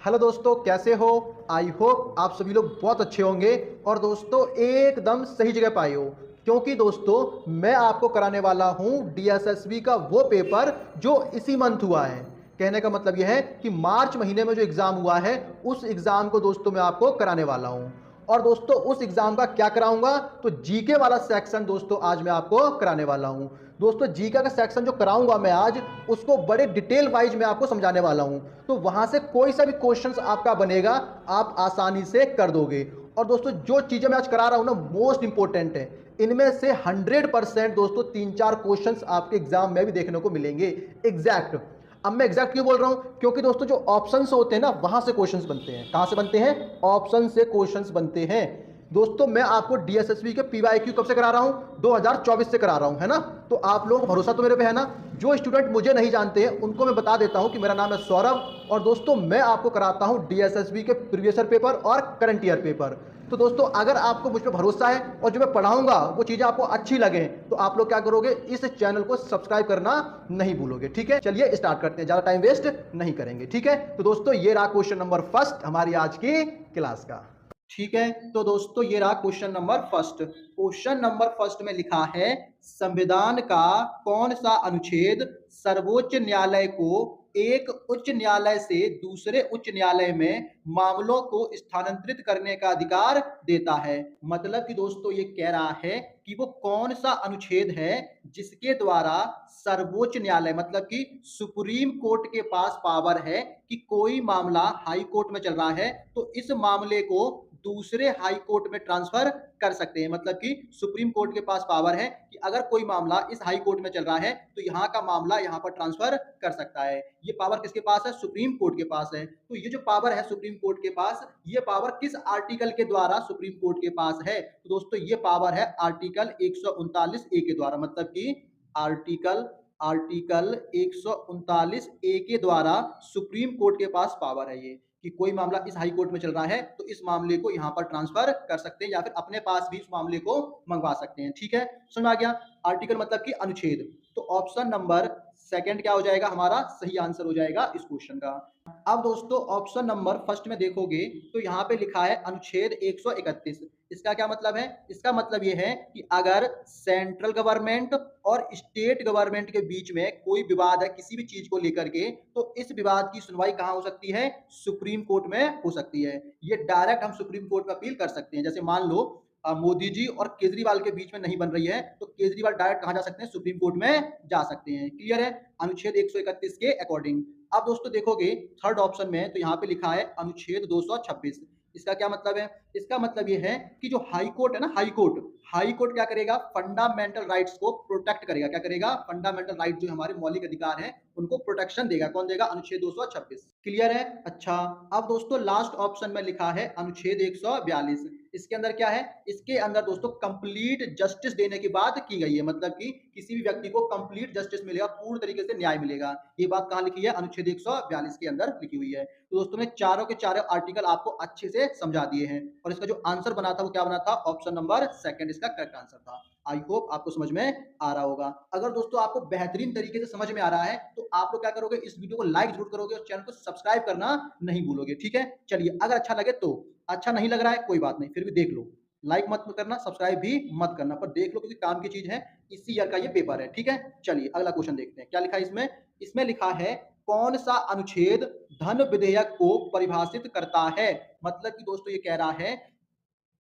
Hello दोस्तों, कैसे हो? आई होप आप सभी लोग बहुत अच्छे होंगे और दोस्तों एकदम सही जगह पाए हो, क्योंकि दोस्तों मैं आपको कराने वाला हूं डीएसएसबी का वो पेपर जो इसी मंथ हुआ है। कहने का मतलब यह है कि मार्च महीने में जो एग्जाम हुआ है उस एग्जाम को दोस्तों मैं आपको कराने वाला हूं। और दोस्तों उस एग्जाम का क्या कराऊंगा, तो जीके वाला सेक्शन दोस्तों आज मैं आपको कराने वाला हूं। दोस्तों जीके का सेक्शन जो कराऊंगा मैं आज, उसको बड़े डिटेल वाइज मैं आपको समझाने वाला हूं। तो वहां से कोई सा भी क्वेश्चंस आपका बनेगा आप आसानी से कर दोगे। और दोस्तों जो चीजें मैं आज करा रहा हूं ना, मोस्ट इंपॉर्टेंट है। इनमें से 100% दोस्तों 3-4 क्वेश्चंस आपके एग्जाम में भी देखने को मिलेंगे एग्जैक्ट। अब मैं एग्जैक्ट क्यों बोल रहा हूं, क्योंकि दोस्तों जो ऑप्शंस होते हैं ना, वहां से क्वेश्चंस बनते हैं। कहां से बनते हैं? ऑप्शन से क्वेश्चंस बनते हैं। दोस्तों मैं आपको डीएसएसबी के पीवाईक्यू कब से करा रहा हूं? 2024 से करा रहा हूं, है ना। तो आप लोगों को भरोसा तो मेरे पे है ना। जो स्टूडेंट मुझे नहीं जानते हैं उनको मैं बता देता हूं कि मेरा नाम है सौरभ, और दोस्तों मैं आपको कराता हूं डीएसएसबी के प्रीवियस ईयर पेपर और करंट ईयर पेपर। तो दोस्तों अगर आपको मुझ पर भरोसा है और जो मैं पढ़ाऊंगा वो चीजें आपको अच्छी लगे, तो आप लोग क्या करोगे, इस चैनल को सब्सक्राइब करना नहीं भूलोगे। ठीक है, चलिए स्टार्ट करते हैं, ज्यादा टाइम वेस्ट नहीं करेंगे। ठीक है, तो दोस्तों ये रहा क्वेश्चन नंबर फर्स्ट हमारी आज की क्लास का। ठीक है, तो दोस्तों ये रहा question number first. Question number first में लिखा है, संविधान का कौन सा अनुच्छेद सर्वोच्च न्यायालय को एक उच्च न्यायालय से दूसरे उच्च न्यायालय में मामलों को स्थानांतरित करने का अधिकार देता है। मतलब कि दोस्तों ये कह रहा है कि वो कौन सा अनुच्छेद है जिसके द्वारा सर्वोच्च न्यायालय मतलब कि सुप्रीम कोर्ट के पास पावर है कि कोई मामला हाई कोर्ट में चल रहा है तो इस मामले को दूसरे हाई कोर्ट में ट्रांसफर कर सकते हैं। मतलब कि सुप्रीम कोर्ट के पास पावर है कि अगर कोई मामला इस हाई कोर्ट में चल रहा है तो यहाँ का मामला यहाँ पर ट्रांसफर कर सकता है। ये पावर किसके पास है? सुप्रीम कोर्ट के पास है। तो ये जो पावर है सुप्रीम कोर्ट के पास, ये पावर किस आर्टिकल के द्वारा सुप्रीम कोर्ट के पास है? तो दोस्तों ये पावर है आर्टिकल 139 ए के द्वारा। मतलब कि आर्टिकल आर्टिकल 139 ए के द्वारा सुप्रीम कोर्ट के पास पावर है ये, कि कोई मामला इस हाई कोर्ट में चल रहा है तो इस मामले को यहां पर ट्रांसफर कर सकते हैं या फिर अपने पास भी इस मामले को मंगवा सकते हैं। ठीक है, समझ आ गया। आर्टिकल मतलब कि अनुच्छेद। तो ऑप्शन नंबर सेकंड क्या हो जाएगा हमारा? सही आंसर हो जाएगा इस क्वेश्चन का। अब दोस्तों ऑप्शन नंबर फर्स्ट में देखोगे तो यहाँ पे लिखा है अनुच्छेद 131। इसका क्या मतलब है? इसका मतलब ये है कि अगर सेंट्रल गवर्नमेंट और स्टेट गवर्नमेंट के बीच में कोई विवाद है किसी भी चीज को लेकर के, तो इस विवाद की सुनवाई कहाँ हो सकती है? सुप्रीम कोर्ट में हो सकती है। ये डायरेक्ट हम सुप्रीम कोर्ट में अपील कर सकते हैं। जैसे मान लो मोदी जी और केजरीवाल के बीच में नहीं बन रही है तो केजरीवाल डायरेक्ट कहाँ जा सकते हैं? सुप्रीम कोर्ट में जा सकते हैं। क्लियर है? अनुच्छेद 131 के अकॉर्डिंग। अब दोस्तों देखोगे थर्ड ऑप्शन में तो यहाँ पे लिखा है अनुच्छेद 226। इसका क्या मतलब है? इसका मतलब ये है कि जो हाई कोर्ट है ना, हाई कोर्ट क्या करेगा? फंडामेंटल राइट्स को प्रोटेक्ट करेगा। क्या करेगा? फंडामेंटल राइट जो हमारे मौलिक अधिकार हैं उनको प्रोटेक्शन देगा। कौन देगा? अनुच्छेद 226। क्लियर है? अच्छा, अब दोस्तों लास्ट ऑप्शन में लिखा है अनुच्छेद 142। इसके अंदर क्या है? इसके अंदर दोस्तों कंप्लीट जस्टिस देने की बात की गई है। मतलब कि किसी भी व्यक्ति को कंप्लीट जस्टिस मिलेगा, पूर्ण तरीके से न्याय मिलेगा। ये बात कहां लिखी है? अनुच्छेद 142 के अंदर लिखी हुई है। तो दोस्तों मैं चारों के चारों आर्टिकल आपको अच्छे से समझा दिए हैं और इसका जो आंसर बना था वो क्या बना था? ऑप्शन नंबर सेकंड इसका करेक्ट आंसर था। आई होप आपको समझ में आ रहा होगा। अगर दोस्तों आपको बेहतरीन तरीके से समझ में आ रहा है तो आप लोग क्या करोगे? इस वीडियो को लाइक जरूर करोगे और चैनल को सब्सक्राइब करना नहीं भूलोगे। ठीक है, चलिए अगर अच्छा लगे तो। अच्छा नहीं लग रहा है कोई बात नहीं, फिर भी देख लो। लाइक मत करना, सब्सक्राइब भी मत करना, पर देख लो क्योंकि काम की चीज है। इसी ईयर का ये पेपर है। ठीक है, चलिए अगला क्वेश्चन देखते हैं क्या लिखा है इसमें। इसमें लिखा है कौन सा अनुच्छेद धन विधेयक को परिभाषित करता है? मतलब कि दोस्तों ये कह रहा है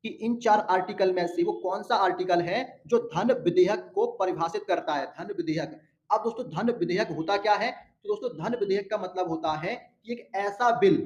कि इन चार आर्टिकल में से वो कौन सा आर्टिकल है जो धन विधेयक को परिभाषित करता है? धन विधेयक। अब दोस्तों धन विधेयक होता क्या है? तो दोस्तों धन विधेयक का मतलब होता है कि एक ऐसा बिल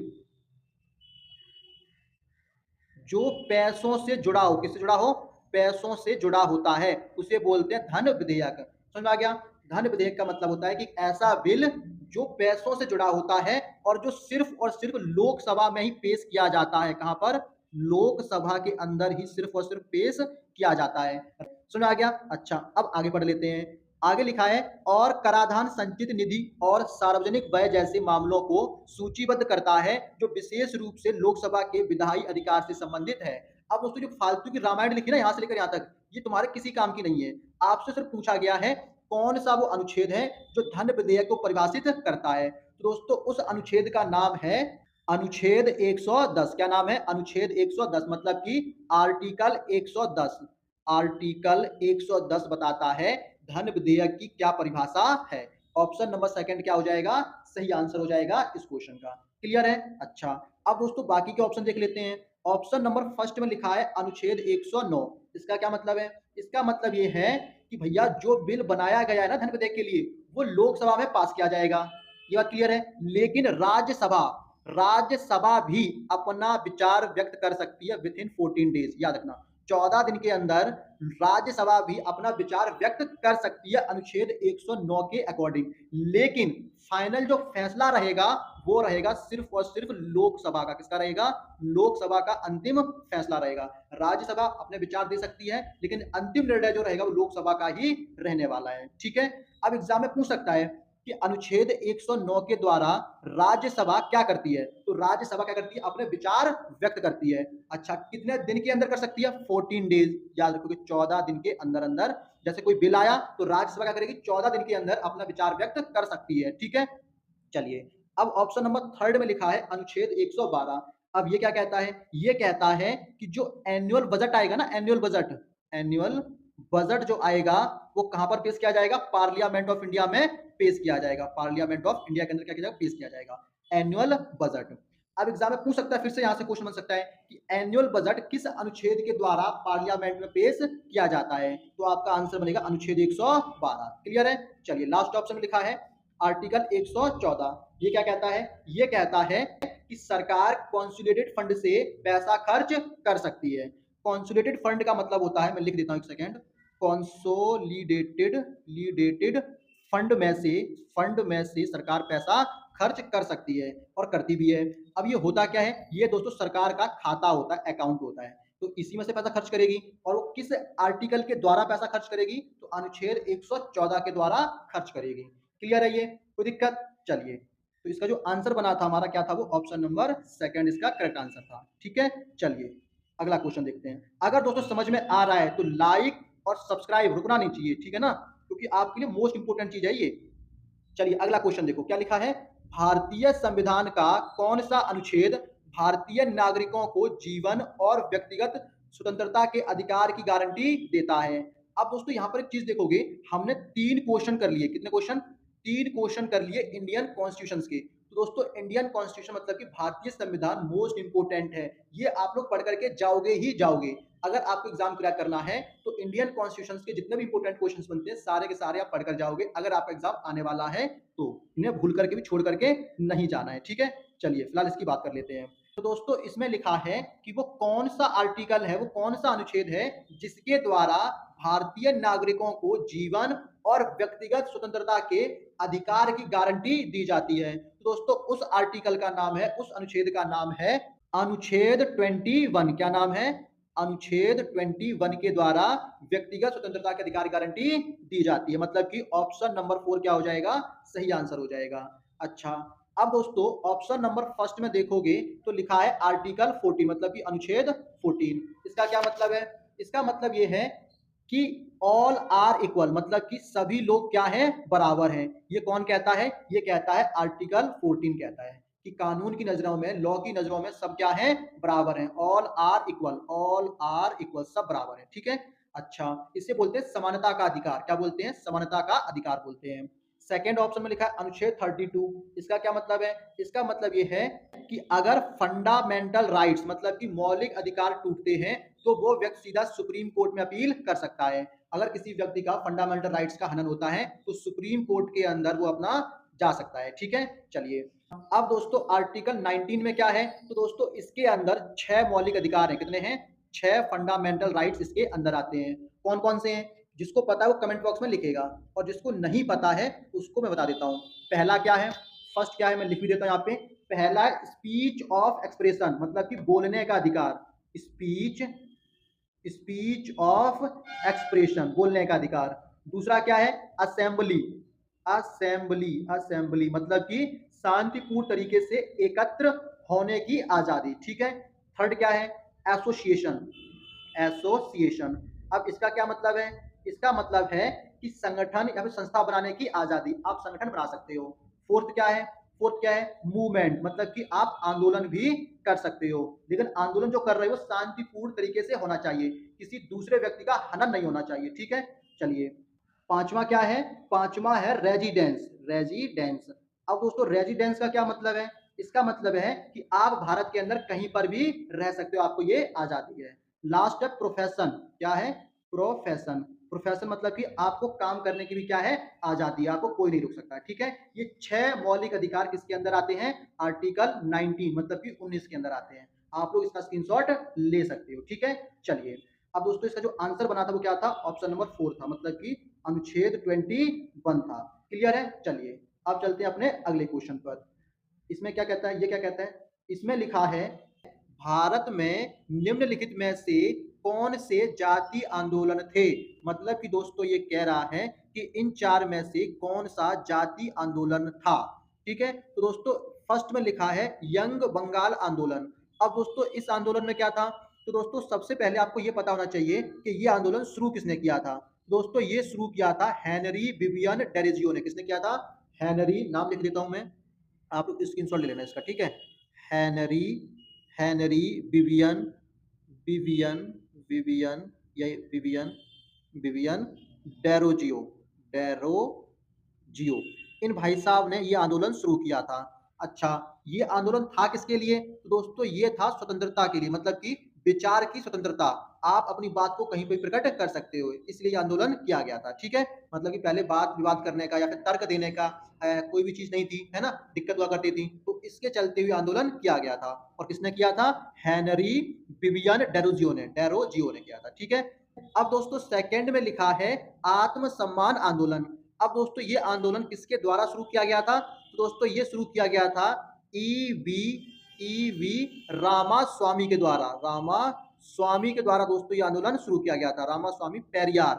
जो पैसों से जुड़ा हो। किससे जुड़ा हो? पैसों से जुड़ा होता है, उसे बोलते हैं धन विधेयक। समझ आ गया? धन विधेयक का मतलब होता है कि ऐसा बिल जो पैसों से जुड़ा होता है और जो सिर्फ और सिर्फ लोकसभा में ही पेश किया जाता है। कहां पर? लोकसभा के अंदर ही सिर्फ और सिर्फ पेश किया जाता है। समझ आ गया? अच्छा, अब आगे पढ़ लेते हैं। आगे लिखा है और कराधान संचित निधि और सार्वजनिक व्यय जैसे मामलों को सूचीबद्ध करता है जो विशेष रूप से लोकसभा के विधायी अधिकार से संबंधित है। अब दोस्तों जो फालतू की रामायण लिखी ना यहाँ से लेकर यहाँ तक, ये तुम्हारे किसी काम की नहीं है। आपसे सिर्फ पूछा गया है कौन सा वो अनुच्छेद है जो धन विधेयक को परिभाषित करता है। तो दोस्तों उस अनुच्छेद का नाम है अनुच्छेद 110 क्या नाम है? अनुच्छेद 110 मतलब कि आर्टिकल 110। आर्टिकल 110 बताता है धन विधेयक की क्या परिभाषा है। ऑप्शन नंबर सेकंड क्या हो जाएगा? सही आंसर हो जाएगा इस क्वेश्चन का। क्लियर है? अच्छा, अब दोस्तों बाकी के ऑप्शन देख लेते हैं। ऑप्शन नंबर फर्स्ट में लिखा है अनुच्छेद 109। इसका क्या मतलब है? इसका मतलब ये है कि भैया जो बिल बनाया गया है ना धन विधेयक के लिए, वो लोकसभा में पास किया जाएगा। ये बात क्लियर है? लेकिन राज्यसभा भी अपना विचार व्यक्त कर सकती है विद इन 14 डेज। याद रखना, 14 दिन के अंदर राज्यसभा भी अपना विचार व्यक्त कर सकती है अनुच्छेद 109 के अकॉर्डिंग। लेकिन फाइनल जो फैसला रहेगा वो रहेगा सिर्फ और सिर्फ लोकसभा का। किसका रहेगा? लोकसभा का अंतिम फैसला रहेगा। राज्यसभा अपने विचार दे सकती है, लेकिन अंतिम निर्णय जो रहेगा वो लोकसभा का ही रहने वाला है। ठीक है, अब एग्जाम में पूछ सकता है कि अनुच्छेद 109 के द्वारा राज्यसभा क्या करती है? तो राज्यसभा क्या करती है? अपने विचार व्यक्त करती है। अच्छा, कितने दिन के अंदर कर सकती है? 14 डेज। याद रखोगे 14 दिन के अंदर अंदर जैसे कोई बिल आया तो राज्यसभा क्या करेगी? 14 दिन के अंदर अपना विचार व्यक्त कर सकती है। ठीक है, चलिए, अब ऑप्शन नंबर थर्ड में लिखा है अनुच्छेद 112। अब ये क्या कहता है? ये कहता है कि जो एनुअल बजट आएगा ना, एनुअल बजट जो आएगा वो कहां पर पेश किया जाएगा? पार्लियामेंट ऑफ इंडिया में पेश किया जाएगा। पार्लियामेंट ऑफ इंडिया के अंदर क्या किया जाएगा? पेश किया जाएगा एनुअल बजट। अब एग्जाम में पूछ सकता है, फिर से यहां से क्वेश्चन बन सकता है कि एनुअल बजट किस अनुच्छेद के द्वारा पार्लियामेंट में पेश किया जाता है? तो आपका आंसर बनेगा अनुच्छेद 112। क्लियर है? चलिए, लास्ट ऑप्शन में लिखा है आर्टिकल 114। ये क्या कहता है? ये कहता है कि सरकार कॉन्सोलिडेटेड फंड से पैसा खर्च कर सकती है। कॉन्सोलिडेटेड फंड का मतलब होता है, मैं लिख देता हूं एक सेकेंड, कॉन्सोलिडेटेड फंड में से सरकार पैसा खर्च कर सकती है और करती भी है। अब ये होता क्या है? ये दोस्तों सरकार का खाता होता है, अकाउंट होता है, तो इसी में से पैसा खर्च करेगी। और वो किस आर्टिकल के द्वारा पैसा खर्च करेगी? तो अनुच्छेद 114 के द्वारा खर्च करेगी। क्लियर है? ये कोई दिक्कत? चलिए, तो इसका जो आंसर बना था हमारा क्या था? वो ऑप्शन नंबर सेकंड इसका करेक्ट आंसर था। ठीक है, चलिए अगला क्वेश्चन देखते हैं। अगर दोस्तों समझ में आ रहा है तो लाइक और सब्सक्राइब रुकना नहीं चाहिए, ठीक है ना, क्योंकि आपके लिए मोस्ट इंपोर्टेंट चीज है ये। चलिए अगला क्वेश्चन देखो क्या लिखा है। भारतीय संविधान का कौन सा अनुच्छेद भारतीय नागरिकों को जीवन और व्यक्तिगत स्वतंत्रता के अधिकार की गारंटी देता है? अब दोस्तों यहां पर एक चीज देखोगे, हमने 3 क्वेश्चन कर लिए। कितने क्वेश्चन? 3 क्वेश्चन कर लिए इंडियन कॉन्स्टिट्यूशन के। तो दोस्तों इंडियन कॉन्स्टिट्यूशन मतलब कि भारतीय संविधान मोस्ट इंपोर्टेंट है। ये आप लोग पढ़ करके जाओगे ही जाओगे। अगर आपको एग्जाम क्रैक करना है तो इंडियन कॉन्स्टिट्यूशन के जितने भी इंपोर्टेंट क्वेश्चंस बनते हैं सारे के सारे आप पढ़कर जाओगे, अगर आपका एग्जाम आने वाला है तो। इन्हें भूल करके भी छोड़ करके नहीं जाना है। ठीक है, चलिए फिलहाल इसकी बात कर लेते हैं। तो दोस्तों इसमें लिखा है कि वो कौन सा आर्टिकल है, वो कौन सा अनुच्छेद है जिसके द्वारा भारतीय नागरिकों को जीवन और व्यक्तिगत स्वतंत्रता के अधिकार की गारंटी दी जाती है। तो दोस्तों उस आर्टिकल का नाम है, उस अनुच्छेद का नाम है अनुच्छेद 21। क्या नाम है? अनुच्छेद 21 के द्वारा व्यक्तिगत स्वतंत्रता के अधिकार गारंटी दी जाती है। मतलब कि ऑप्शन नंबर 4 क्या हो जाएगा? सही आंसर हो जाएगा। अच्छा, अब दोस्तों ऑप्शन नंबर फर्स्ट में देखोगे तो लिखा है आर्टिकल 14 मतलब कि अनुच्छेद 14। इसका क्या मतलब है? इसका मतलब ये है कि ऑल आर इक्वल, मतलब कि सभी लोग क्या हैं? बराबर हैं। ये कौन कहता है? ये कहता है आर्टिकल 14 कहता है कि कानून की नजरों में, लॉ की नजरों में सब क्या है? बराबर हैं। All are equal, all are equal, सब बराबर हैं। ठीक है, अच्छा, इसे बोलते हैं समानता का अधिकार। क्या बोलते हैं? समानता का अधिकार बोलते हैं। सेकेंड ऑप्शन में लिखा है अनुच्छेद 32। इसका क्या मतलब है? इसका मतलब ये है कि अगर फंडामेंटल राइट्स मतलब कि मौलिक अधिकार टूटते हैं तो वो व्यक्ति सीधा सुप्रीम कोर्ट में अपील कर सकता है। अगर किसी व्यक्ति का फंडामेंटल राइट्स का हनन होता है तो सुप्रीम कोर्ट के अंदर वो अपना जा सकता है। ठीक है, चलिए अब दोस्तों आर्टिकल 19 में क्या है? तो दोस्तों इसके अंदर 6 मौलिक अधिकार हैं। कितने हैं? 6 फंडामेंटल राइट्स इसके अंदर आते हैं। कौन कौन से हैं? जिसको पता है वो कमेंट बॉक्स में लिखेगा, और जिसको नहीं पता है उसको मैं बता देता हूँ। पहला क्या है? फर्स्ट क्या है? मैं लिख भी देता हूँ यहाँ पे। पहला स्पीच ऑफ एक्सप्रेशन मतलब कि बोलने का अधिकार। स्पीच ऑफ एक्सप्रेशन, बोलने का अधिकार। दूसरा क्या है? असेंबली। असेंबली मतलब कि शांतिपूर्ण तरीके से एकत्र होने की आजादी। ठीक है। थर्ड क्या है? एसोसिएशन। अब इसका क्या मतलब है? इसका मतलब है कि संगठन या फिर संस्था बनाने की आजादी, आप संगठन बना सकते हो। फोर्थ क्या है? फोर्थ क्या है, मूवमेंट, मतलब कि आप आंदोलन भी कर सकते हो, लेकिन आंदोलन जो कर रहे हो शांतिपूर्ण तरीके से होना चाहिए, किसी दूसरे व्यक्ति का हनन नहीं होना चाहिए, ठीक है। चलिए, पांचवा क्या है, पांचवा है रेजिडेंस, रेजिडेंस। अब दोस्तों रेजिडेंस का क्या मतलब है, इसका मतलब है कि आप भारत के अंदर कहीं पर भी रह सकते हो, आपको ये आजादी है। लास्ट है प्रोफेशन, क्या है, प्रोफेशन, प्रोफेशन मतलब कि आपको काम करने की भी क्या है, आजादी, आपको कोई नहीं रोक सकता, ठीक है। ये 6 मौलिक अधिकार किसके अंदर आते हैं, आर्टिकल 19 मतलब कि 19 के अंदर आते हैं। आप लोग इसका स्क्रीनशॉट ले सकते हो, ठीक है। चलिए, अब दोस्तों इसका जो आंसर बना था वो क्या था, ऑप्शन नंबर 4 था, मतलब कि अनुच्छेद 21 था। क्लियर है। चलिए, अब चलते हैं अपने अगले क्वेश्चन पर। इसमें क्या कहता है, ये क्या कहता है, इसमें लिखा है भारत में निम्नलिखित में से कौन से जातीय आंदोलन थे। मतलब कि दोस्तों ये कह रहा है कि इन 4 में से कौन सा जातीय आंदोलन था, ठीक है। तो दोस्तों फर्स्ट में लिखा है यंग बंगाल आंदोलन। अब दोस्तों इस आंदोलन में क्या था, तो दोस्तों सबसे पहले आपको ये पता होना चाहिए कि ये आंदोलन शुरू किसने किया था। दोस्तों ये शुरू किया था हेनरी विवियन डेरोजियो ने। किसने किया था, हेनरी, नाम लिख देता हूं मैं, आप लोग स्क्रीनशॉट ले लेना इसका, ठीक है। Henry, Henry Vivian, Vivian, Vivian, यही विवियन, विवियन डेरोजियो, डेरोजियो, इन भाई साहब ने ये आंदोलन शुरू किया था। अच्छा, ये आंदोलन था किसके लिए, तो दोस्तों ये था स्वतंत्रता के लिए, मतलब कि विचार की स्वतंत्रता, आप अपनी बात को कहीं पे प्रकट कर सकते हो, इसलिए आंदोलन किया गया था, ठीक है। मतलब कि पहले बात विवाद करने का या फिर तर्क देने का कोई भी चीज नहीं थी, है ना, दिक्कत हुआ करती थी, तो इसके चलते हुए आंदोलन किया गया था। और किसने किया था, हेनरी विवियन डेरोजियो ने, डेरोजियो ने किया था, ठीक है। अब दोस्तों सेकंड में लिखा है आत्मसम्मान आंदोलन। अब दोस्तों ये आंदोलन किसके द्वारा शुरू किया गया था, तो दोस्तों ये शुरू किया गया था ईवी रामास्वामी के द्वारा, रामास्वामी के द्वारा दोस्तों ये आंदोलन शुरू किया गया था, रामास्वामी पेरियार,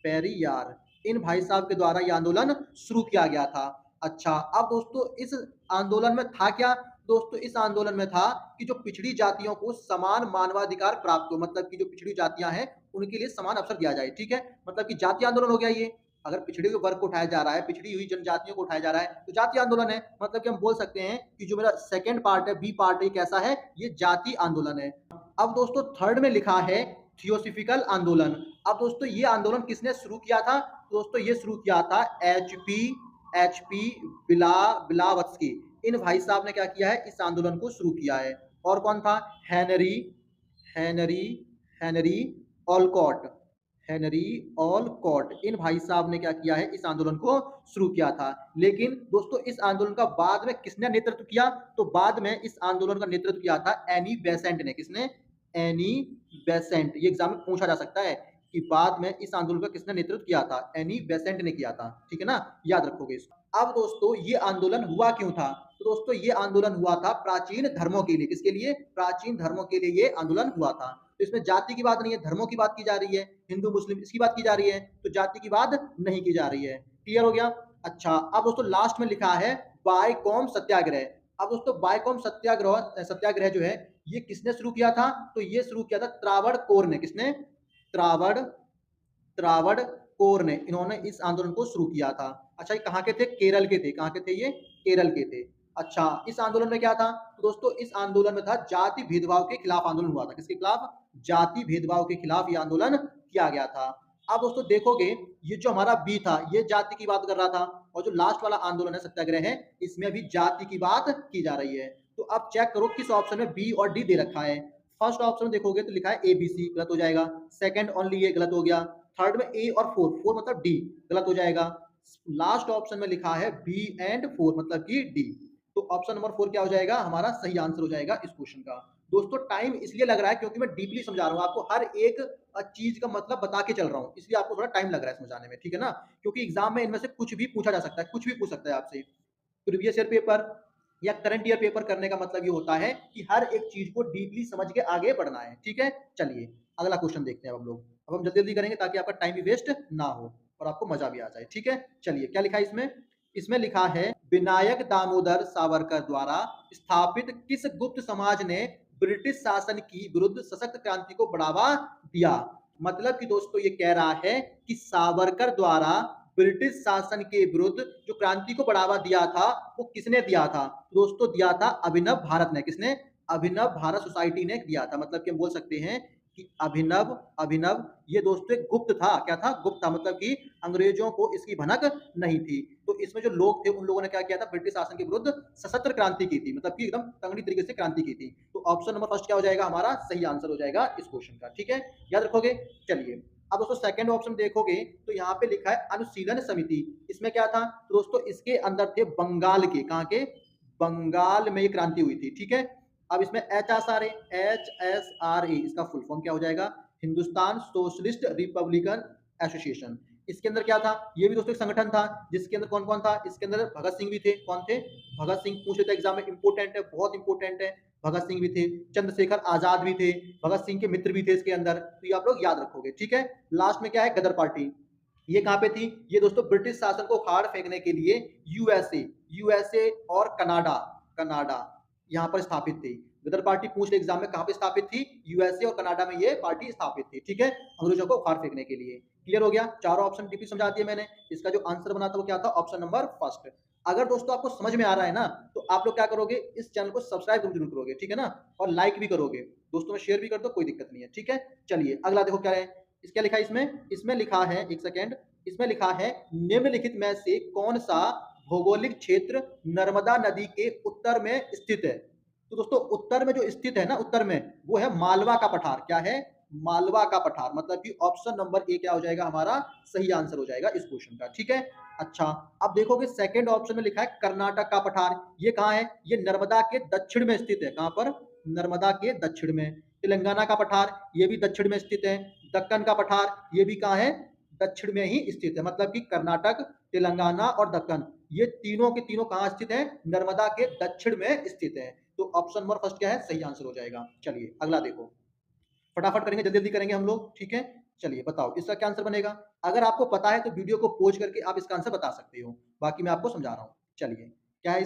पेरियार, इन भाई साहब के द्वारा ये आंदोलन शुरू किया गया था। अच्छा, अब दोस्तों इस आंदोलन में था क्या, दोस्तों इस आंदोलन में था कि जो पिछड़ी जातियों को समान मानवाधिकार प्राप्त हो, मतलब कि जो पिछड़ी जातियां हैं उनके लिए समान अवसर दिया जाए, ठीक है। मतलब कि जातीय आंदोलन हो गया ये, अगर पिछड़े हुए वर्ग को उठाया जा रहा है, पिछड़ी हुई जनजातियों को उठाया जा रहा है, तो जातीय आंदोलन है। मतलब कि हम बोल सकते हैं कि जो मेरा सेकंड पार्ट है, बी पार्ट है, कैसा है, ये जातीय आंदोलन है। अब दोस्तों थर्ड में लिखा है थियोसॉफिकल आंदोलन। अब दोस्तों ये आंदोलन किसने शुरू किया था, दोस्तों ये शुरू किया था एचपी बिलावत्स्की, इन भाई साहब ने क्या किया है, इस आंदोलन को शुरू किया है। और कौन था, Henry, Henry, Henry Olcott, Henry Olcott, इन भाई साहब ने क्या किया है, इस आंदोलन को शुरू किया था। लेकिन दोस्तों इस आंदोलन का बाद में किसने नेतृत्व किया, तो बाद में इस आंदोलन का नेतृत्व किया था एनी बेसेंट ने। किसने, एनी बेसेंट, ये एग्जाम में पूछा जा सकता है कि बाद में इस आंदोलन का किसने नेतृत्व किया था, एनी बेसेंट ने किया था, ठीक है ना, याद रखोगे इसको। अब दोस्तों ये आंदोलन हुआ क्यों था, तो दोस्तों ये आंदोलन हुआ था प्राचीन धर्मों के लिए। किसके लिए, प्राचीन धर्मों के लिए ये आंदोलन हुआ था। तो इसमें जाति की बात नहीं है, धर्मों की बात की जा रही है, हिंदू मुस्लिम इसकी बात की जा रही है, तो जाति की बात नहीं की जा रही है। क्लियर हो गया। अच्छा, अब दोस्तों लास्ट में लिखा है बायकॉम सत्याग्रह। अब दोस्तों बायकॉम सत्याग्रह, सत्याग्रह जो है ये किसने शुरू किया था, तो ये शुरू किया था त्रावणकोर ने। किसने, त्रावणकोर ने, इन्होंने इस आंदोलन को शुरू किया था। अच्छा, ये कहाँ के थे, केरल के थे, कहाँ के थे, ये केरल के थे। अच्छा, इस आंदोलन में क्या था, तो दोस्तों इस आंदोलन में था जाति भेदभाव के खिलाफ आंदोलन हुआ था। किसके खिलाफ, जाति भेदभाव के खिलाफ ये आंदोलन किया गया था। अब दोस्तों देखोगे ये जो हमारा बी था ये जाति की बात कर रहा था, और जो लास्ट वाला आंदोलन है सत्याग्रह है, इसमें भी जाति की बात की जा रही है। तो अब चेक करो किस ऑप्शन में बी और डी दे रखा है। फर्स्ट ऑप्शन में देखोगे तो लिखा है ए बी सी, गलत हो जाएगा। सेकंड ओनली ए, गलत हो गया। थर्ड में ए और फोर, फोर मतलब डी, गलत हो जाएगा। लास्ट ऑप्शन में लिखा है बी एंड फोर, मतलब कि डी। तो ऑप्शन नंबर 4 क्या हो जाएगा, हमारा सही आंसर हो जाएगा इस क्वेश्चन का। दोस्तों टाइम इसलिए लग रहा है क्योंकि मैं डीपली समझा रहा हूँ आपको, हर एक चीज का मतलब बता के चल रहा हूँ, इसलिए आपको थोड़ा टाइम लग रहा है समझाने में, ठीक है ना। क्योंकि एग्जाम में इनमें से कुछ भी पूछा जा सकता है, कुछ भी पूछ सकता है आपसे। प्रीवियस ईयर पेपर या करंट ईयर पेपर करने का मतलब ये होता है कि हर एक चीज को डीपली समझ के आगे बढ़ना है, ठीक है। चलिए अगला क्वेश्चन देखते हैं अब हम लोग। अब हम जल्दी जल्दी करेंगे ताकि आपका टाइम भी वेस्ट ना हो और आपको मजा भी आ जाए, ठीक है। चलिए क्या लिखा है इसमें, इसमें लिखा है विनायक दामोदर सावरकर द्वारा स्थापित किस गुप्त समाज ने ब्रिटिश शासन की विरुद्ध सशक्त क्रांति को बढ़ावा दिया। मतलब कि दोस्तों ये कह रहा है कि सावरकर द्वारा ब्रिटिश शासन के विरुद्ध जो क्रांति को बढ़ावा दिया था वो किसने दिया था? दोस्तों दिया था अभिनव भारत ने। किसने? अभिनव भारत सोसाइटी ने दिया था। मतलब कि हम बोल सकते हैं कि अभिनव अभिनव ये दोस्तों एक गुप्त था। क्या था? गुप्त था। मतलब कि अंग्रेजों को इसकी भनक नहीं थी। तो इसमें जो लोग थे उन लोगों ने क्या किया था? ब्रिटिश शासन के विरुद्ध सशस्त्र क्रांति की थी। मतलब कि एकदम तगड़ी तरीके से क्रांति की थी। तो ऑप्शन नंबर फर्स्ट क्या हो जाएगा? हमारा सही आंसर हो जाएगा इस क्वेश्चन का। ठीक है, याद रखोगे। चलिए अब दोस्तों सेकंड ऑप्शन देखोगे तो यहाँ पे लिखा है अनुशीलन समिति। इसमें क्या था? तो दोस्तों इसके अंदर थे बंगाल के। कहाँ के? बंगाल में ये क्रांति हुई थी। ठीक है, अब इसमें HSRA इसका फुल फॉर्म क्या हो जाएगा? Hindustan socialist Republican association. इसके अंदर क्या था? ये भी दोस्तों एक संगठन था जिसके अंदर कौन कौन था? इसके अंदर भगत सिंह भी थे। कौन थे? भगत सिंह। पूछ लेते एग्जाम में, इंपोर्टेंट है, बहुत इंपोर्टेंट है। भगत सिंह भी थे, चंद्रशेखर आजाद भी थे, भगत सिंह के मित्र भी थे इसके अंदर। तो ये आप लोग याद रखोगे। ठीक है, लास्ट में क्या है? गदर पार्टी। ये कहां पे थी? ये दोस्तों ब्रिटिश शासन को उखाड़ फेंकने के लिए यूएसए और कनाडा कनाडा यहां पर स्थापित थी। गदर पार्टी पूछ ले एग्जाम में, कहां पे स्थापित थी? यूएसए और कनाडा में ये पार्टी स्थापित थी। ठीक है, अंग्रेजों को उखाड़ फेंकने के लिए। क्लियर हो गया? चारों ऑप्शन डीपी समझा दिए मैंने। इसका जो आंसर बना था वो क्या था? Option number first. अगर दोस्तों आपको समझ में आ रहा है ना, तो आप लोग क्या करोगे? इस चैनल को सब्सक्राइब जरूर करोगे। ठीक है ना, और लाइक भी करोगे, दोस्तों में शेयर भी कर दो, कोई दिक्कत नहीं है। ठीक है, चलिए अगला देखो क्या है। इसका लिखा है इसमें लिखा है, एक सेकेंड, इसमें लिखा है निम्नलिखित में से कौन सा भौगोलिक क्षेत्र नर्मदा नदी के उत्तर में स्थित है? तो दोस्तों उत्तर में जो स्थित है ना, उत्तर में, वो है मालवा का पठार। क्या है? मालवा का पठार। मतलब कि ऑप्शन नंबर ए क्या हो जाएगा? हमारा सही आंसर हो जाएगा इस क्वेश्चन का। ठीक है, अच्छा अब देखोगे सेकंड ऑप्शन में लिखा है कर्नाटक का पठार। ये कहाँ है? ये नर्मदा के दक्षिण में स्थित है। कहां पर? नर्मदा के दक्षिण में। तेलंगाना का पठार, ये भी दक्षिण में स्थित है। दक्कन का पठार, ये भी कहाँ है? दक्षिण में ही स्थित है। मतलब कि कर्नाटक, तेलंगाना और दक्कन, ये तीनों के तीनों कहां स्थित है? नर्मदा के दक्षिण में स्थित है। तो ऑप्शन नंबर फर्स्ट क्या है? सही आंसर हो जाएगा। चलिए अगला देखो, फटाफट करेंगे, जल्दी जल्दी करेंगे हम लोग। ठीक है, चलिए बताओ इसका क्या आंसर बनेगा। अगर आपको पता है तो वीडियो को पॉज करके आप इसका आंसर बता सकते हो, बाकी मैं आपको समझा रहा हूँ। चलिए क्या है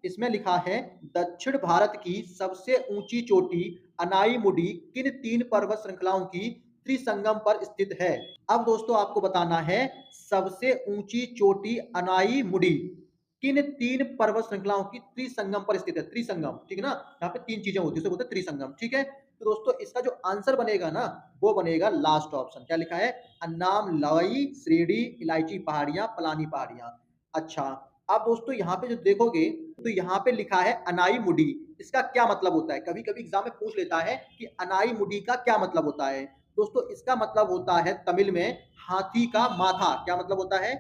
इसमें लिखा है दक्षिण भारत की सबसे ऊंची चोटी अनाईमुडी किन तीन पर्वत श्रृंखलाओं की त्रिसंगम पर स्थित है? अब दोस्तों आपको बताना है सबसे ऊंची चोटी अनाईमुडी किन तीन पर्वत श्रृंखलाओं की त्रिसंगम पर स्थित है? त्रिसंगम, ठीक है ना, यहाँ पे तीन चीजें होती है, उसे बोलते हैं त्रिसंगम। ठीक है, तो दोस्तों इसका जो आंसर बनेगा ना, वो बनेगा लास्ट ऑप्शन। क्या लिखा है? अन्नामलई श्रेणी इलायची पहाड़ियां पलानी पहाड़ियां। अच्छा अब दोस्तों यहाँ पे जो देखोगे तो यहाँ पे लिखा है अनाई मुडी। इसका क्या मतलब होता है? कभी कभी एग्जाम में पूछ लेता है कि अनाई मुडी का क्या मतलब होता है। दोस्तों इसका मतलब होता है तमिल में हाथी का माथा। क्या मतलब होता है?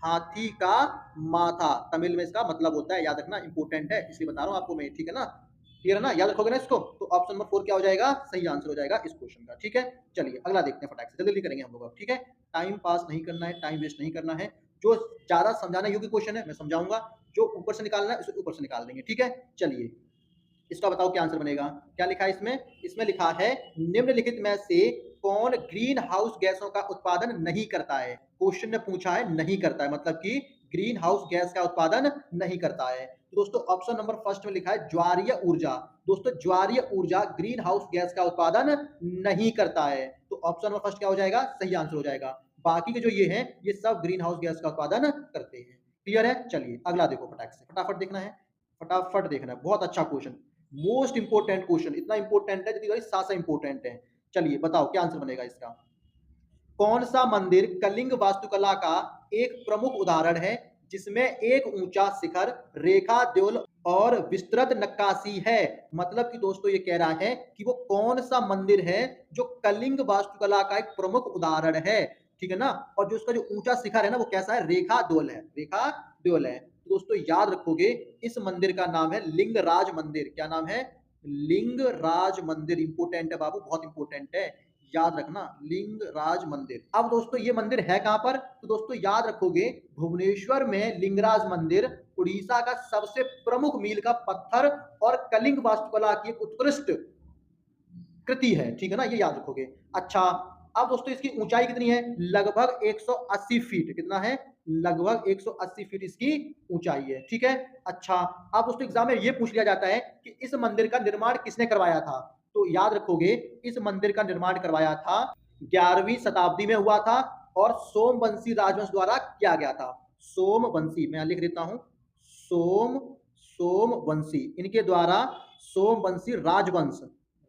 हाथी का माथा, तमिल में इसका मतलब होता है। याद रखना, इंपोर्टेंट है इसलिए बता रहा हूँ आपको मैं। ठीक है ना, क्लियर है ना, याद रखोगे ना इसको। तो ऑप्शन नंबर 4 क्या हो जाएगा? सही आंसर हो जाएगा इस क्वेश्चन का। ठीक है, चलिए अगला देखते हैं फटाक से, जल्दी करेंगे हम लोग। ठीक है, टाइम पास नहीं करना है, टाइम वेस्ट नहीं करना है। जो ज्यादा समझाने योग्य क्वेश्चन है मैं समझाऊंगा, जो ऊपर से निकालना है उसे ऊपर से निकाल देंगे। ठीक है, चलिए इसका बताओ क्या आंसर बनेगा। क्या लिखा है इसमें लिखा है निम्नलिखित में से कौन ग्रीन हाउस गैसों का उत्पादन नहीं करता है? क्वेश्चन ने पूछा है नहीं करता है, मतलब कि ग्रीन हाउस गैस का उत्पादन नहीं करता है। तो दोस्तों ऑप्शन नंबर फर्स्ट में लिखा है ज्वारीय ऊर्जा। दोस्तों ज्वारीय ऊर्जा ग्रीन हाउस गैस का उत्पादन नहीं करता है। तो ऑप्शन नंबर फर्स्ट क्या हो जाएगा? सही आंसर हो जाएगा। बाकी के जो ये हैं ये सब ग्रीन हाउस गैस का उत्पादन करते हैं। क्लियर है? चलिए अगला देखो फटाक से, फटाफट देखना है, फटाफट देखना है। बहुत अच्छा क्वेश्चन, मोस्ट इंपोर्टेंट क्वेश्चन, इतना इंपोर्टेंट है जितनी सासा इंपोर्टेंट है। चलिए बताओ क्या आंसर बनेगा इसका। कौन सा मंदिर कलिंग वास्तुकला का एक प्रमुख उदाहरण है जिसमें एक ऊंचा शिखर, रेखा द्योल और विस्तृत नक्काशी है? मतलब कि दोस्तों ये कह रहा है कि वो कौन सा मंदिर है जो कलिंग वास्तुकला का एक प्रमुख उदाहरण है। ठीक है ना, और जो उसका जो ऊंचा शिखर है ना वो कैसा है? रेखा द्योल है, रेखा द्योल है। तो दोस्तों याद रखोगे इस मंदिर का नाम है लिंगराज मंदिर। क्या नाम है? लिंगराज मंदिर। इंपोर्टेंट है बाबू, बहुत इंपोर्टेंट है, याद रखना, लिंगराज मंदिर। अब दोस्तों ये मंदिर है कहां पर? तो दोस्तों याद रखोगे भुवनेश्वर में लिंगराज मंदिर उड़ीसा का सबसे प्रमुख मील का पत्थर और कलिंग वास्तुकला की एक उत्कृष्ट कृति है। ठीक है ना, ये याद रखोगे। अच्छा अब दोस्तों इसकी ऊंचाई कितनी है? लगभग 180 फीट। कितना है? लगभग 180 फीट इसकी ऊंचाई है। ठीक है, अच्छा अब दोस्तों एग्जाम में ये पूछ लिया जाता है कि इस मंदिर का निर्माण किसने करवाया था? तो याद रखोगे इस मंदिर का निर्माण करवाया था 11वीं शताब्दी में हुआ था और सोमवंशी राजवंश द्वारा किया गया था। सोमवंशी, मैं लिख देता हूं, सोमवंशी, इनके द्वारा सोमवंशी राजवंश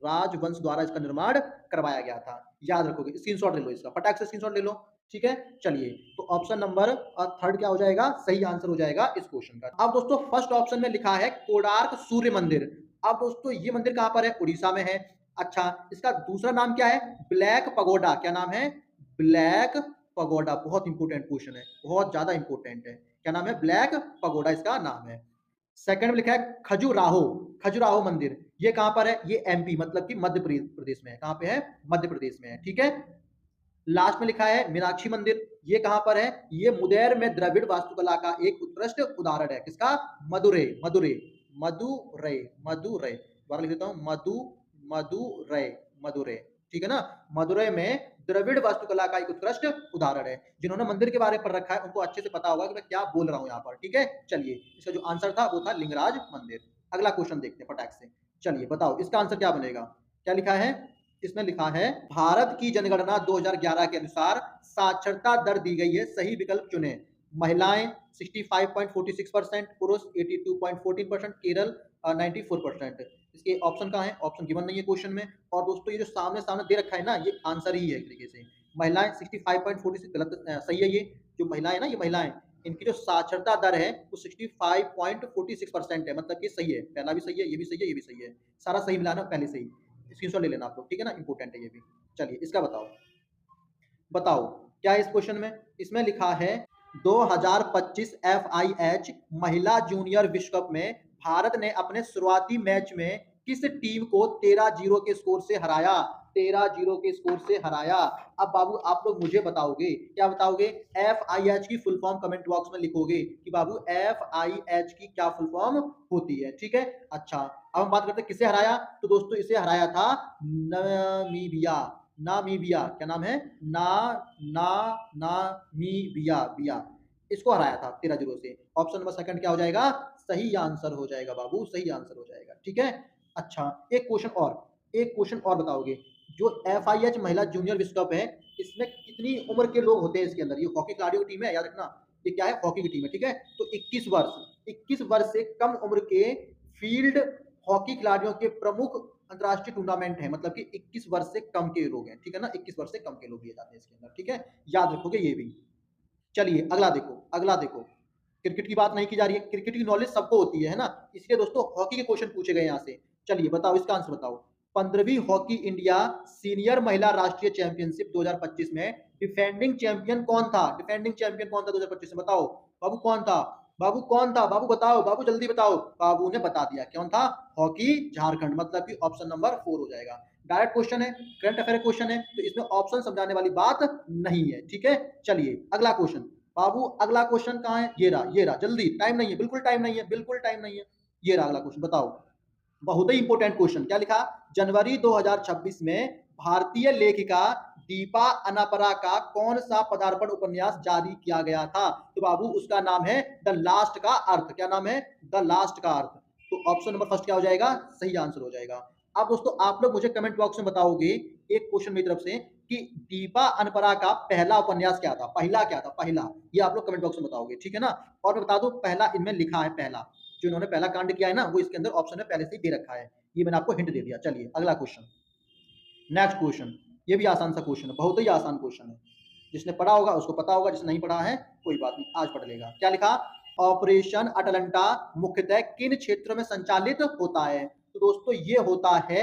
राजवंश द्वारा इसका निर्माण करवाया गया था। याद रखोगे, स्क्रीनशॉट ले लो इसका, फटाक से स्क्रीनशॉट ले लो। ठीक है, चलिए तो ऑप्शन नंबर थर्ड क्या हो जाएगा, सही आंसर हो जाएगा इस क्वेश्चन का। अब दोस्तों फर्स्ट ऑप्शन में लिखा है कोणार्क सूर्य मंदिर। अब दोस्तों ये मंदिर कहां पर है, उड़ीसा में है। अच्छा, इसका दूसरा नाम क्या है, ब्लैक पगोडा। क्या नाम है, ब्लैक पगोडा। बहुत इंपोर्टेंट क्वेश्चन है, बहुत ज्यादा इंपोर्टेंट है। क्या नाम है, ब्लैक पगोडा इसका नाम है। सेकंड में लिखा है खजुराहो, खजुराहो मंदिर। ये कहां पर है, ये एमपी मतलब कि मध्य प्रदेश में है। कहां पे है, मध्य प्रदेश में है। ठीक है, लास्ट में लिखा है मीनाक्षी मंदिर। ये कहां पर है, ये मुदेर में द्रविड़ वास्तुकला का एक उत्कृष्ट उदाहरण है। किसका, मदुरै, मदुरै, मदुरै, मदुरै, दोबारा लिख देता हूं, मदुरै, मदुरै। ठीक है ना, मदुरै में द्रविड़ वास्तुकला का एक उत्कृष्ट उदाहरण है। जिन्होंने मंदिर के बारे में पढ़ रखा है उनको अच्छे से पता होगा कि मैं क्या बोल रहा हूं यहाँ पर। ठीक है, चलिए इसका जो आंसर था वो था लिंगराज मंदिर। अगला क्वेश्चन देखते हैं फटाक से। चलिए बताओ इसका आंसर क्या बनेगा। क्या लिखा है, इसमें लिखा है भारत की जनगणना 2011 के अनुसार साक्षरता दर दी गई है, सही विकल्प चुने। महिलाएं 65.46%, पुरुष 82.14%, केरल 94%। इसके ऑप्शन कहाँ है, ऑप्शन गिवन नहीं है क्वेश्चन में। और दोस्तों ये जो सामने सामने दे रखा है ना, ये आंसर ही है एक तरीके से। महिलाएं 65.46 गलत, सही है। ये जो महिलाएं ना, ये महिलाएं, इनकी जो साक्षरता दर है वो 65.46% है, मतलब कि सही है। पहला भी सही है, ये भी सही है, ये भी सही है, सारा सही मिलाना पहले से ही। स्क्रीनशॉट ले लेना आप लोग, ठीक है ना, इंपोर्टेंट है ये भी। चलिए इसका बताओ, बताओ क्या है इस क्वेश्चन में। इसमें लिखा है 2025 FIH महिला जूनियर विश्व कप में भारत ने अपने शुरुआती मैच में किस टीम को 13-0 के स्कोर से हराया, 13-0 के स्कोर से हराया। अब बाबू आप लोग मुझे बताओगे, क्या बताओगे, FIH की फुल फॉर्म कमेंट बॉक्स में लिखोगे कि बाबू FIH की क्या फुल फॉर्म होती है। ठीक है, अच्छा अब हम बात करते हैं किसे हराया। तो दोस्तों इसे हराया था नामीबिया, नामीबिया, क्या नाम है, ना ना नामीबिया, बिया, इसको हराया था 13-0 से। ऑप्शन नंबर सेकंड क्या हो जाएगा, सही आंसर हो जाएगा बाबू, सही आंसर हो जाएगा। ठीक है, अच्छा एक क्वेश्चन और, एक क्वेश्चन और बताओगे। जो FIH महिला जूनियर विश्व कप है, इसमें कितनी उम्र के लोग होते हैं इसके अंदर। ये हॉकी खिलाड़ियों की टीम है, याद रखना, ये क्या है, हॉकी की टीम है। ठीक है, तो 21 वर्ष, 21 वर्ष से कम उम्र के फील्ड हॉकी खिलाड़ियों के प्रमुख अंतरराष्ट्रीय टूर्नामेंट है, मतलब कि 21 वर्ष से कम के लोग हैं। ठीक है ना, 21 वर्ष से कम के लोग लिए जाते हैं इसके अंदर। ठीक है, याद रखोगे ये भी। चलिए अगला देखो, अगला देखो, क्रिकेट की बात नहीं की जा रही है, क्रिकेट की नॉलेज सबको होती है ना, इसलिए दोस्तों हॉकी के क्वेश्चन पूछे गए यहाँ से। चलिए बताओ इसका आंसर बताओ। 15वीं हॉकी इंडिया सीनियर महिला राष्ट्रीय चैंपियनशिप 2025 में डिफेंडिंग चैंपियन कौन था, डिफेंडिंग चैंपियन कौन था 2025 में, बताओ बाबू कौन था, बाबू कौन था, बाबू बताओ, बाबू जल्दी बताओ। बाबू ने बता दिया कौन था, हॉकी झारखंड, मतलब कि ऑप्शन नंबर 4 हो जाएगा। डायरेक्ट क्वेश्चन है, करंट अफेयर क्वेश्चन है, तो इसमें ऑप्शन समझाने वाली बात नहीं है। ठीक है, चलिए अगला क्वेश्चन। बाबू अगला क्वेश्चन कहाँ है, ये रहा, ये रहा, जल्दी, टाइम नहीं है, बिल्कुल टाइम नहीं है, बिल्कुल टाइम नहीं है। ये रहा अगला क्वेश्चन, बताओ, बहुत ही इंपोर्टेंट क्वेश्चन। क्या लिखा, जनवरी 2026 में भारतीय लेखिका दीपा अनापरा का कौन सा पदार्पण उपन्यास जारी किया गया था। तो बाबू उसका नाम है द लास्ट का अर्थ। क्या नाम है, द लास्ट का अर्थ। तो ऑप्शन नंबर फर्स्ट क्या हो जाएगा, सही आंसर हो जाएगा। अब दोस्तों आप लोग मुझे कमेंट बॉक्स में बताओगे एक क्वेश्चन मेरी तरफ से कि दीपा अनपरा का पहला उपन्यास क्या था, पहला क्या था, पहला, ये आप लोग कमेंट बॉक्स में बताओगे। ठीक है ना, और मैं बता दूं पहला इनमें लिखा है, पहला जो इन्होंने पहला कांड किया है ना, वो इसके अंदर ऑप्शन में पहले से ही दे रखा है, ये मैंने आपको हिंट दे दिया। चलिए अगला क्वेश्चन, नेक्स्ट क्वेश्चन, ये भी आसान सा क्वेश्चन है, बहुत ही आसान क्वेश्चन है। जिसने पढ़ा होगा उसको पता होगा, जिसने नहीं पढ़ा है कोई बात नहीं, आज पढ़ लेगा। क्या लिखा, ऑपरेशन अटलंटा मुख्यतः किन क्षेत्रों में संचालित होता है। तो दोस्तों ये होता है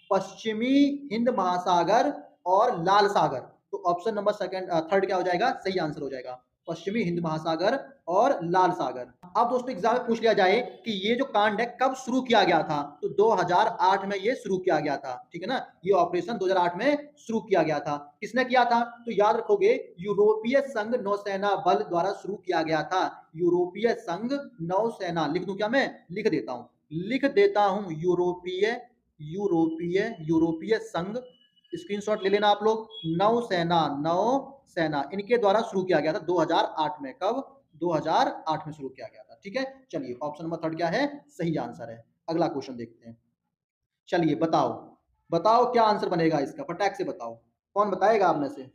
पश्चिमी हिंद महासागर और लाल सागर। तो ऑप्शन नंबर सेकंड, थर्ड क्या हो जाएगा, सही आंसर हो जाएगा, पश्चिमी हिंद महासागर और लाल सागर। अब दोस्तों एग्जाम में पूछ लिया जाए कि ये जो कांड है कब शुरू किया गया था, तो 2008 में ये शुरू किया गया था। ठीक है ना, ये ऑपरेशन 2008 में शुरू किया गया था। किसने किया था, तो याद रखोगे यूरोपीय संघ नौसेना बल द्वारा शुरू किया गया था। यूरोपीय संघ नौसेना, लिख दूं क्या, मैं लिख देता हूं, लिख देता हूं, यूरोपीय, यूरोपीय, यूरोपीय संघ, स्क्रीनशॉट ले लेना आप लोग, नौसेना, नौसेना, इनके द्वारा शुरू किया गया था 2008 में। कब, 2008 में शुरू किया गया था। ठीक है, चलिए ऑप्शन नंबर थर्ड क्या है, सही आंसर है। अगला क्वेश्चन देखते हैं। चलिए बताओ, बताओ क्या आंसर बनेगा इसका, फटाक से बताओ, कौन बताएगा आप में से।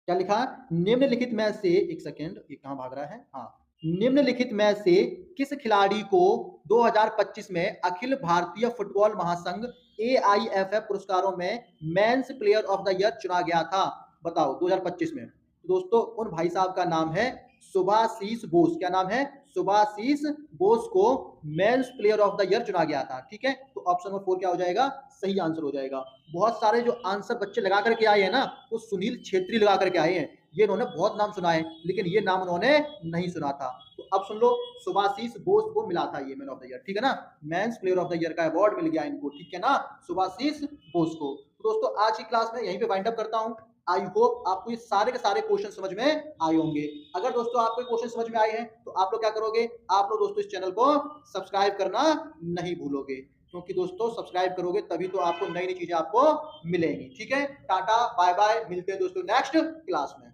क्या लिखा? निम्नलिखित में से एक सेकंड, ये कहाँ भाग रहा है? हाँ, निम्नलिखित में से किस खिलाड़ी को 2025 में अखिल भारतीय फुटबॉल महासंघ एआईएफएफ पुरस्कारों में men's player of the year चुना गया था? बताओ 2025 में। दोस्तों उन भाई साहब का नाम है सुभाशीष बोस। क्या नाम है? सुभाशीष बोस को men's player of the year चुना गया था। ठीक है, तो ऑप्शन नंबर 4 क्या हो जाएगा? सही आंसर हो जाएगा। बहुत सारे जो आंसर बच्चे लगा करके आए हैं ना, वो सुनील छेत्री लगा करके आए हैं। ये इन्होंने बहुत नाम सुना है, लेकिन ये नाम उन्होंने नहीं सुना था। तो अब सुन लो, सुभाशीष बोस को मिला था ये मैन ऑफ द ईयर। ठीक है ना, men's player of the year का अवार्ड मिल गया इनको। ठीक है ना, सुभाशीष बोस को। तो दोस्तों आज की क्लास में यहीं पे वाइंड अप करता हूं। आई होप आपको ये सारे के सारे क्वेश्चन समझ में आए होंगे। अगर दोस्तों आपको क्वेश्चन समझ में आए हैं तो आप लोग क्या करोगे? आप लोग दोस्तों इस चैनल को सब्सक्राइब करना नहीं भूलोगे, क्योंकि दोस्तों सब्सक्राइब करोगे तभी तो आपको नई नई चीजें आपको मिलेंगी। ठीक है, टाटा बाय बाय, मिलते हैं दोस्तों नेक्स्ट क्लास में।